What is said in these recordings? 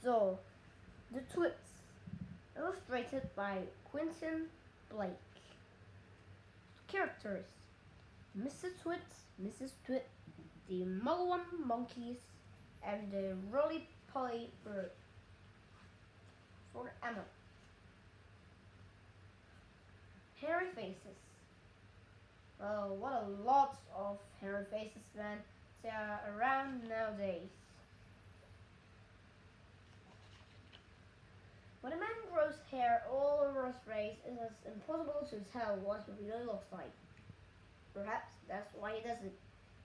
So, the Twits, illustrated by Quentin Blake. Characters: Mr. Twit, Mrs. Twit, the Mugwump Monkeys, and the Roly-Poly Bird. For Emma. Hairy faces. Well, what a lot of hairy faces, man, there are around nowadays. When a man grows hair all over his face, it is impossible to tell what he really looks like. Perhaps that's why he does it.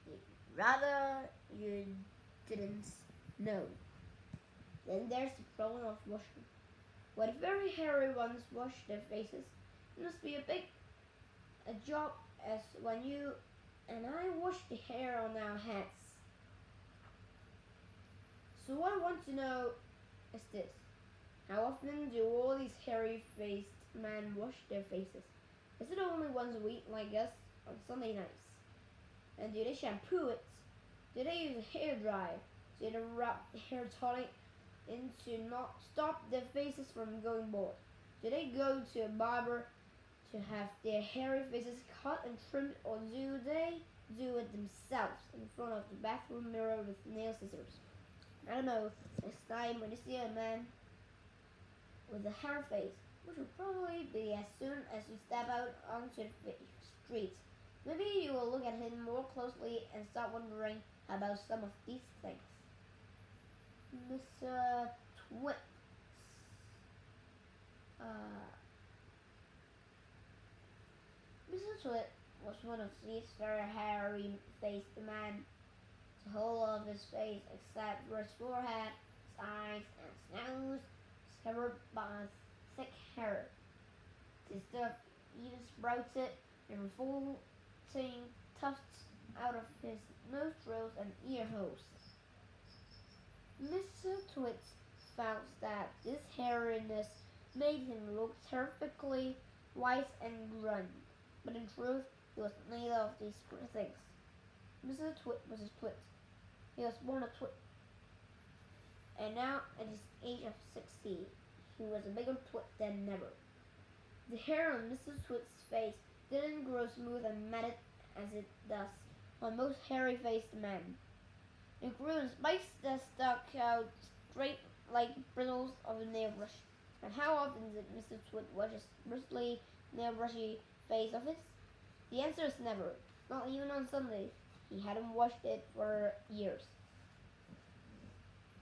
He'd rather you didn't know. Then there's the problem of washing. When very hairy ones wash their faces, it must be a job as when you and I wash the hair on our heads. So what I want to know is this. How often do all these hairy-faced men wash their faces? Is it only once a week like us on Sunday nights? And do they shampoo it? Do they use a hair dryer? Do they rub hair tonic in to not stop their faces from going bald? Do they go to a barber to have their hairy faces cut and trimmed, or do they do it themselves in front of the bathroom mirror with nail scissors? I don't know. Next time when you see a man with a hair face, which will probably be as soon as you step out onto the street, maybe you will look at him more closely and start wondering about some of these things. Mr. Twits. Mr. Twit was one of these very hairy-faced men. The whole of his face, except for his forehead, his eyes, and his nose, was covered by thick hair. This stuff even sprouted and revolting tufts out of his nostrils and ear holes. Mr. Twits found that this hairiness made him look terrifically wise and grand, but in truth he was neither of these things. Mr. Twit was a twit. He was born a twit. And now, at his age of 60, he was a bigger twit than ever. The hair on Mr. Twit's face didn't grow smooth and matted as it does on most hairy-faced men. It grew in spikes that stuck out straight like bristles of a nail brush. And how often did Mr. Twit wash his bristly, nail-brushy face of his? The answer is never, not even on Sunday. He hadn't washed it for years.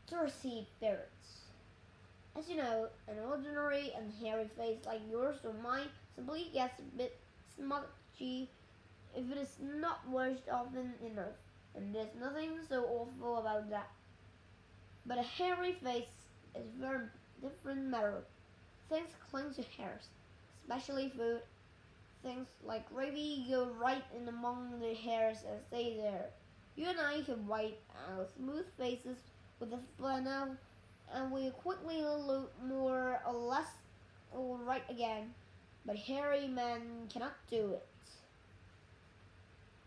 Dorsey Barrett's. As you know, an ordinary and hairy face like yours or mine simply gets a bit smudgy if it is not washed often enough, and there's nothing so awful about that. But a hairy face is a very different matter. Things cling to hairs, especially food. Things like gravy go right in among the hairs and stay there. You and I can wipe our smooth faces with a flannel, and we quickly look more or less all right again. But hairy men cannot do it.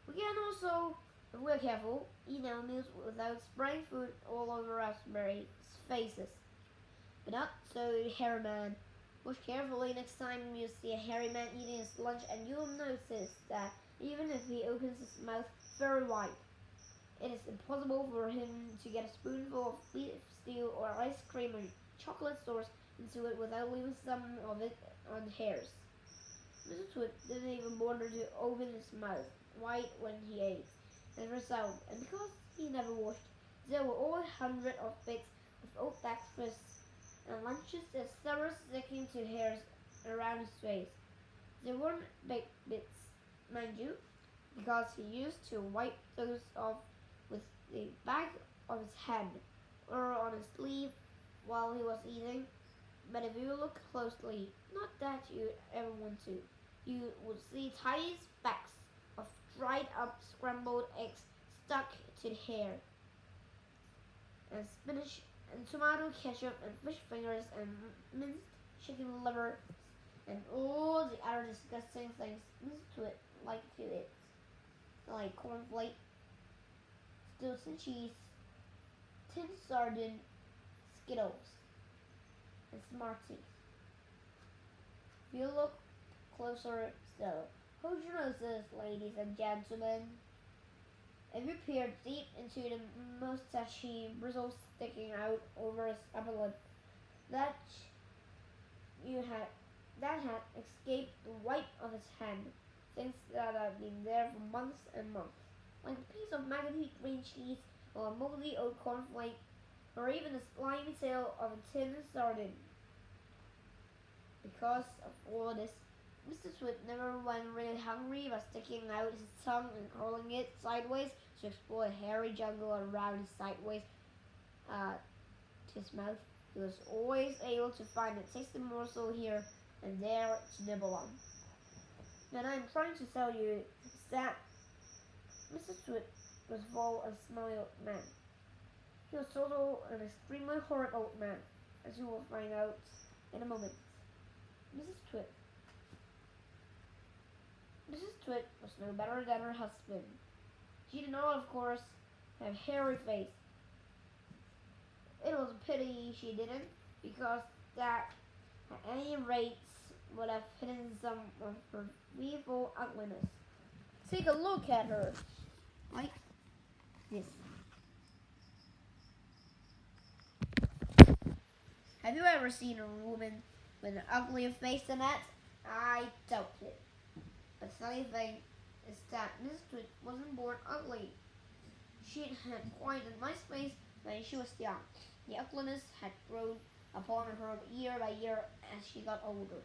We can also, if we're careful, eat our meals without spraying food all over our faces. But not so hairy man. Watch carefully next time you see a hairy man eating his lunch, and you'll notice that even if he opens his mouth very wide, it is impossible for him to get a spoonful of beef stew or ice cream or chocolate sauce into it without leaving some of it on the hairs. Mr. Twit didn't even bother to open his mouth wide when he ate. As a result, and because he never washed, there were always hundreds of bits of old breakfasts and lunches that started sticking to hairs around his face. They weren't big bits, mind you, because he used to wipe those off with the back of his hand or on his sleeve while he was eating. But if you look closely, not that you'd ever want to, you would see tiny specks of dried up scrambled eggs stuck to the hair, and spinach and tomato ketchup and fish fingers and minced chicken liver and all the other disgusting things Mr. Twit liked to eat, like cornflake, Stilton cheese, tin sardine, Skittles. and smart teeth. If you look closer still, hold your noses, ladies and gentlemen. If you peer deep into the mustachy bristles sticking out over his upper lip, that you had that had escaped the white of his hand, things that had been there for months and months, like a piece of maggoty green cheese or a moldy old cornflake, or even the slimy tail of a tin sardine. Because of all this, Mr. Twit never went really hungry by sticking out his tongue and curling it sideways to explore a hairy jungle around his sideways to his mouth. He was always able to find a tasty morsel here and there to nibble on. And I'm trying to tell you is that Mr. Twit was full of smelly old man. He was total an extremely horrid old man, as you will find out in a moment. Mrs. Twit. Mrs. Twit was no better than her husband. She did not, of course, have a hairy face. It was a pity she didn't, because that, at any rate, would have hidden some of her evil ugliness. Take a look at her, like this. Have you ever seen a woman with an uglier face than that? I doubt it. But the funny thing is that Miss Twit wasn't born ugly. She had quite a nice face when she was young. The ugliness had grown upon her year by year as she got older.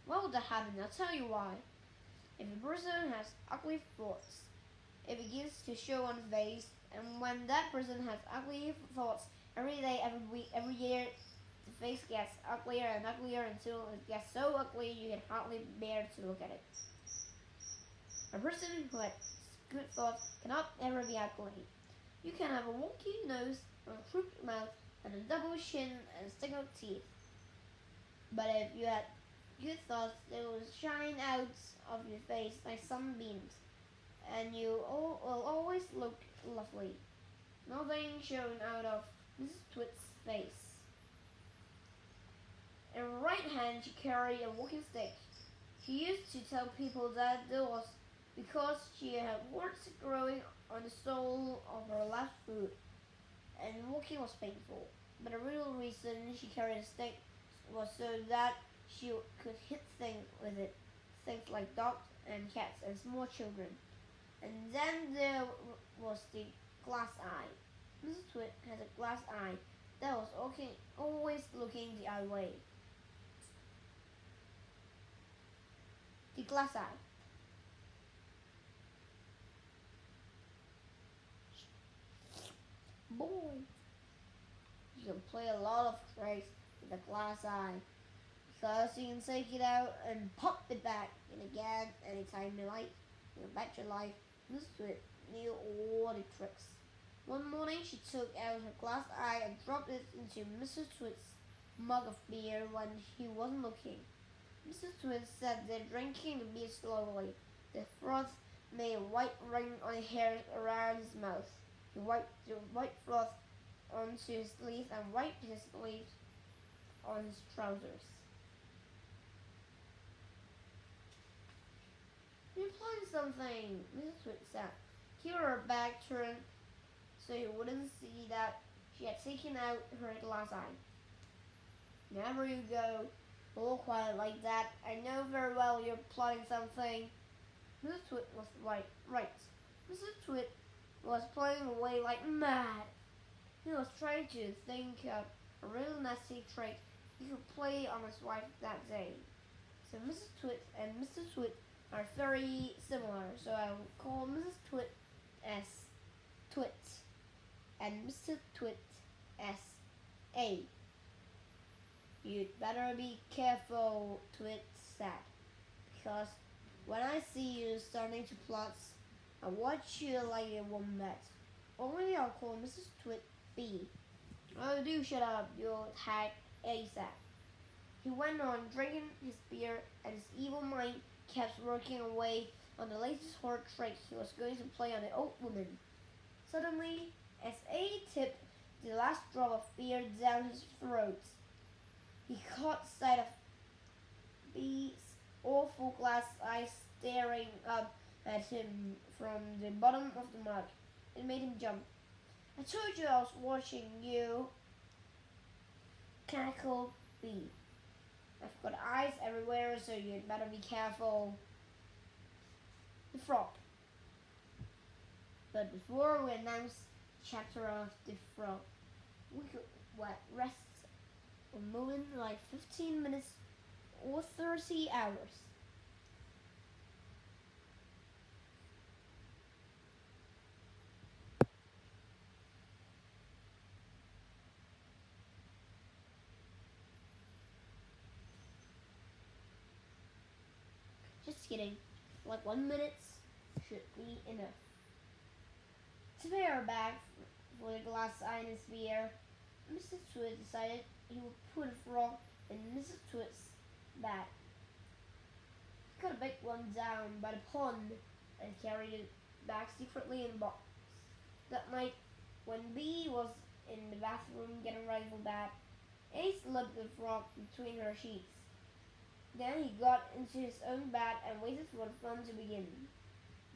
Why would that happen? I'll tell you why. If a person has ugly thoughts, it begins to show on the face, and when that person has ugly thoughts, every day, every week, every year, the face gets uglier and uglier until it gets so ugly you can hardly bear to look at it. A person who has good thoughts cannot ever be ugly. You can have a wonky nose, a crooked mouth, and a double chin and stick out teeth. But if you had good thoughts, they will shine out of your face like sunbeams, and you will always look lovely. Nothing shone out of Mrs. Twit's face. In her right hand she carried a walking stick. She used to tell people that it was because she had warts growing on the sole of her left foot, and walking was painful. But the real reason she carried a stick was so that she could hit things with it, things like dogs and cats and small children. And then there was the glass eye. Mrs. Twit has a glass eye that was always looking the other way. The glass eye. Boy, you can play a lot of tricks with the glass eye, because you can take it out and pop it back in again anytime you like. You can bet your life Mrs. Twit knew all the tricks. One morning she took out her glass eye and dropped it into Mrs. Twit's mug of beer when he wasn't looking. Mrs. Twit sat there drinking the beer slowly. The froth made a white ring on the hairs around his mouth. He wiped the white froth onto his sleeve and wiped his sleeves on his trousers. "You're playing something," Mrs. Twit said. Keep her back turned so you wouldn't see that she had taken out her glass eye. "Never you go, all quiet like that. I know very well you're plotting something." Mrs. Twit was right. Mrs. Twit was playing away like mad. He was trying to think of a real nasty trick he could play on his wife that day. So Mrs. Twit and Mr. Twit are very similar, so I will call Mrs. Twit as Twit and Mr. Twit as A. "You'd better be careful," Twit said, "because when I see you starting to plot, I'll watch you like a wombat. Only I'll call Mrs. Twit B." "Oh, do shut up, you old hag," A said. He went on drinking his beer, and his evil mind kept working away on the latest horrid trick he was going to play on the old woman. Suddenly, as A tipped the last drop of beer down his throat, He caught sight of Bee's awful glass eyes staring up at him from the bottom of the mug. It made him jump. I told you I was watching you, cackled Bee. I've got eyes everywhere, so you'd better be careful. The frog. But before we announce the chapter of the frog, we could rest a moment like 15 minutes or 30 hours. Just kidding. Like 1 minute should be enough. To pay her back for the glass eye in his beer, Mr. Twits decided he would put a frog in Mrs. Twits' bag. He cut a big one down by the pond and carried it back secretly in a box. That night, when Bee was in the bathroom getting ready for bed, Ace slipped the frog between her sheets. Then he got into his own bed and waited for the fun to begin.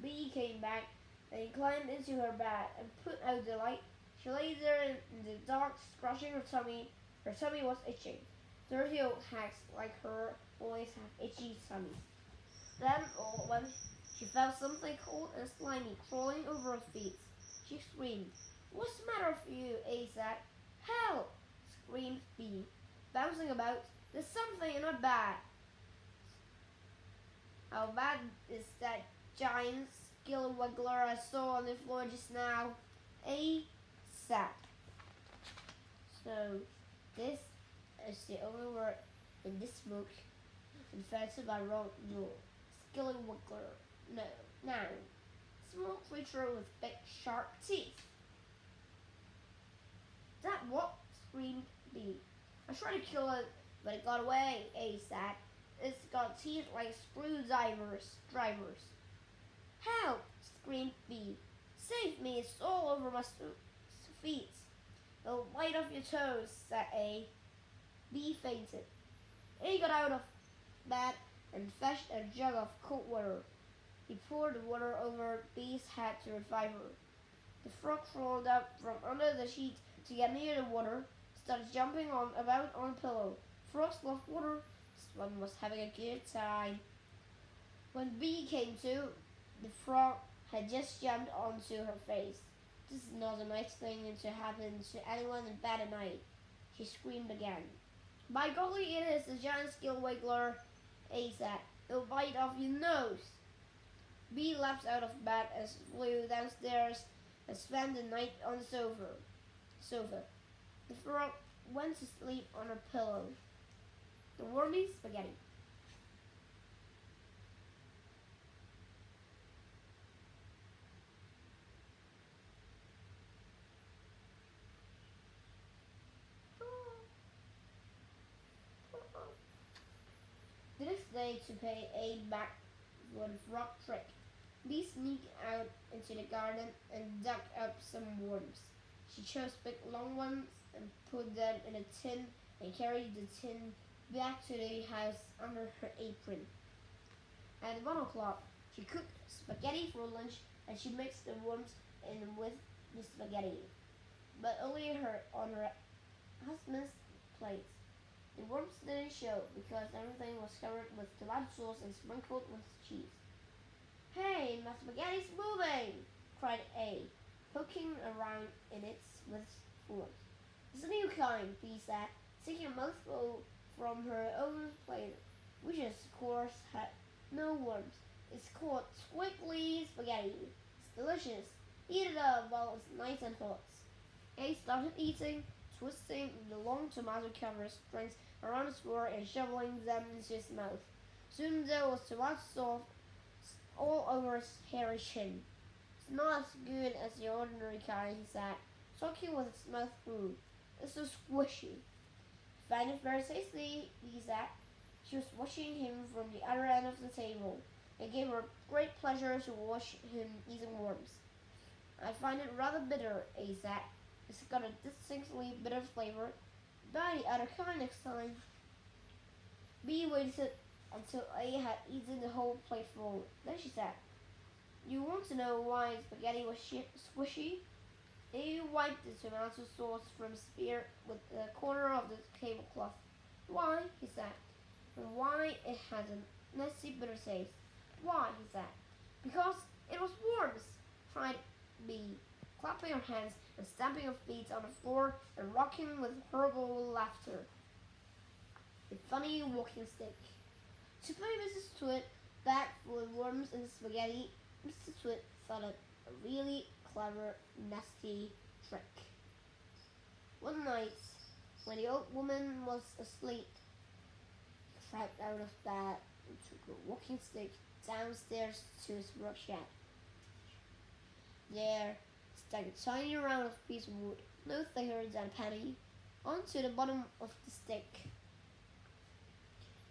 Bee came back and he climbed into her bed and put out the light. She lay there in the dark, scratching her tummy. Her tummy was itching. Dirty old hags like her always have itchy tummies. Then all at once she felt something cold and slimy crawling over her feet. She screamed. "What's the matter with you, Ace?" "Help!" screamed Bee, bouncing about. "There's something in my bed." "How bad is that giant skillewiggler I saw on the floor just now?" A sack. So this is the only word in this book invented by Roald. Skillewiggler. No, noun. Small creature with big sharp teeth. "That what?" screamed Bee. "I tried to kill it, but it got away," A said. "It's got teeth like screwdrivers. "Help!" screamed Bee. "Save me, it's all over my feet." "It'll bite off your toes," said A. Bee fainted. A got out of bed and fetched a jug of cold water. He poured the water over Bee's head to revive her. The frog crawled up from under the sheet to get near the water, started jumping about on the pillow. Frogs love water. This one was having a good time. When Bee came to, the frog had just jumped onto her face. "This is not a nice thing to happen to anyone in bed at night," she screamed again. "By golly, it is a giant skillewiggler," A said. "It'll bite off your nose." Bee leapt out of bed and flew downstairs and spent the night on the sofa. The frog went to sleep on her pillow. The wormy spaghetti. The next day, to pay A back for the frog trick, Bee sneaked out into the garden and dug up some worms. She chose big long ones and put them in a tin and carried the tin back to the house under her apron. At 1 o'clock, she cooked spaghetti for lunch and she mixed the worms in with the spaghetti, but only on her husband's plate. The worms didn't show because everything was covered with tomato sauce and sprinkled with cheese. "Hey, my spaghetti's moving!" cried A, poking around in it with fork. "It's a new kind," Bee said, taking a mouthful from her own plate, which of course had no worms. "It's called twiggly spaghetti. It's delicious. Eat it up while it's nice and hot." A started eating, twisting the long tomato-covered strings around his floor and shoveling them into his mouth. Soon there was tomato sauce all over his hairy chin. "It's not as good as the ordinary kind," he said, talking with his mouth full. "It's so squishy." "I find it very tasty," he said. She was watching him from the other end of the table. It gave her great pleasure to watch him eating worms. "I find it rather bitter," A said. "It's got a distinctly bitter flavor. Buy the other kind next time." Bee waited until A had eaten the whole plateful. Then she said, "You want to know why spaghetti was squishy?" A wiped the tomato sauce from his spear with the corner of the tablecloth. "Why?" he said. "And why it has a nasty bitter taste?" "Why?" he said. "Because it was worms," cried Bee, clapping her hands and stamping her feet on the floor and rocking with horrible laughter. A funny walking stick. To play Mrs. Twit back full of worms and spaghetti, Mr. Twit thought up a really clever, nasty trick. One night, when the old woman was asleep, he crept out of bed and took a walking stick downstairs to his workshop. There, stuck a tiny round piece of wood, no thicker than a penny, onto the bottom of the stick.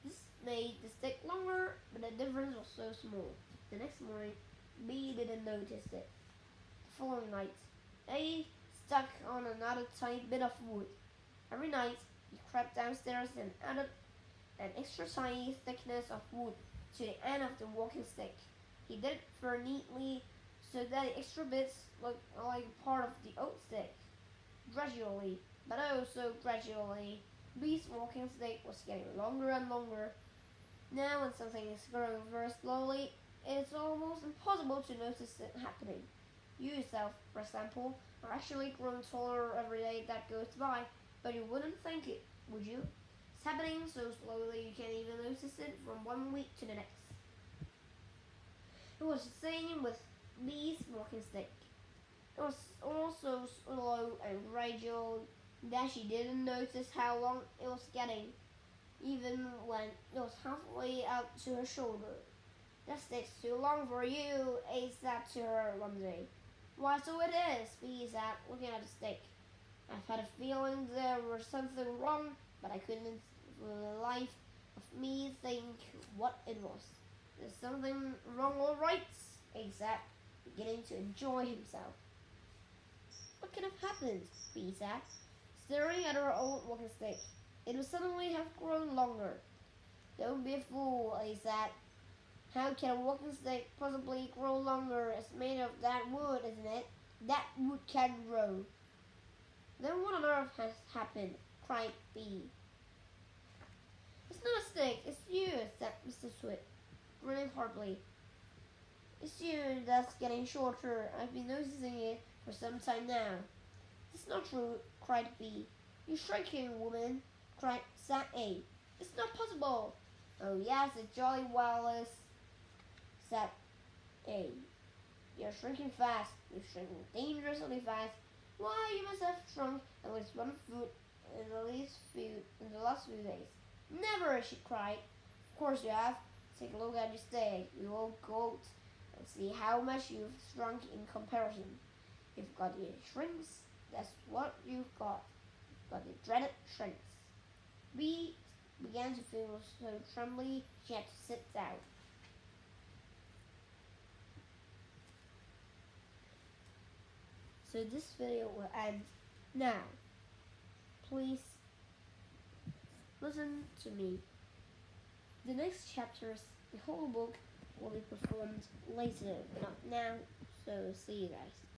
This made the stick longer, but the difference was so small. The next morning, B didn't notice it. The following night, A stuck on another tiny bit of wood. Every night, he crept downstairs and added an extra tiny thickness of wood to the end of the walking stick. He did it very neatly so that the extra bits looked like part of the old stick. Gradually, but oh so gradually, B's walking stick was getting longer and longer. Now when something is growing very slowly, it's almost impossible to notice it happening. You yourself, for example, are actually growing taller every day that goes by, but you wouldn't think it, would you? It's happening so slowly you can't even notice it from one week to the next. It was the same with B's walking stick. It was also slow and gradual that she didn't notice how long it was getting, even when it was halfway out to her shoulder. "That stick's too long for you," A said to her one day. "Why, so it is," B said, looking at the stick. "I've had a feeling there was something wrong, but I couldn't for the life of me think what it was." "There's something wrong, all right," A said, beginning to enjoy himself. "What could have happened?" B said, staring at her old walking stick. It would suddenly have grown longer. "Don't be a fool," A said. "How can a walking stick possibly grow longer? It's made of that wood, isn't it? That wood can grow." "Then what on earth has happened?" cried B. "It's not a stick, it's you," said Mr. Twit, grinning horribly. "It's you that's getting shorter. I've been noticing it for some time now." "It's not true," cried B. "You're shrinking, woman," said A. "It's not possible." "Oh yes, it jolly well is," said A. "You're shrinking fast. You're shrinking dangerously fast. Why, you must have shrunk at least 1 foot in the last few days." "Never!" she cried. "Of course you have. Take a look at your stick, you old goat, and see how much you've shrunk in comparison. You've got the shrinks, that's what you've got. You've got the dreaded shrinks." B began to feel so trembly she had to sit down. So this video will end now. Please listen to me. The next chapters, the whole book, will be performed later, not now. So see you guys.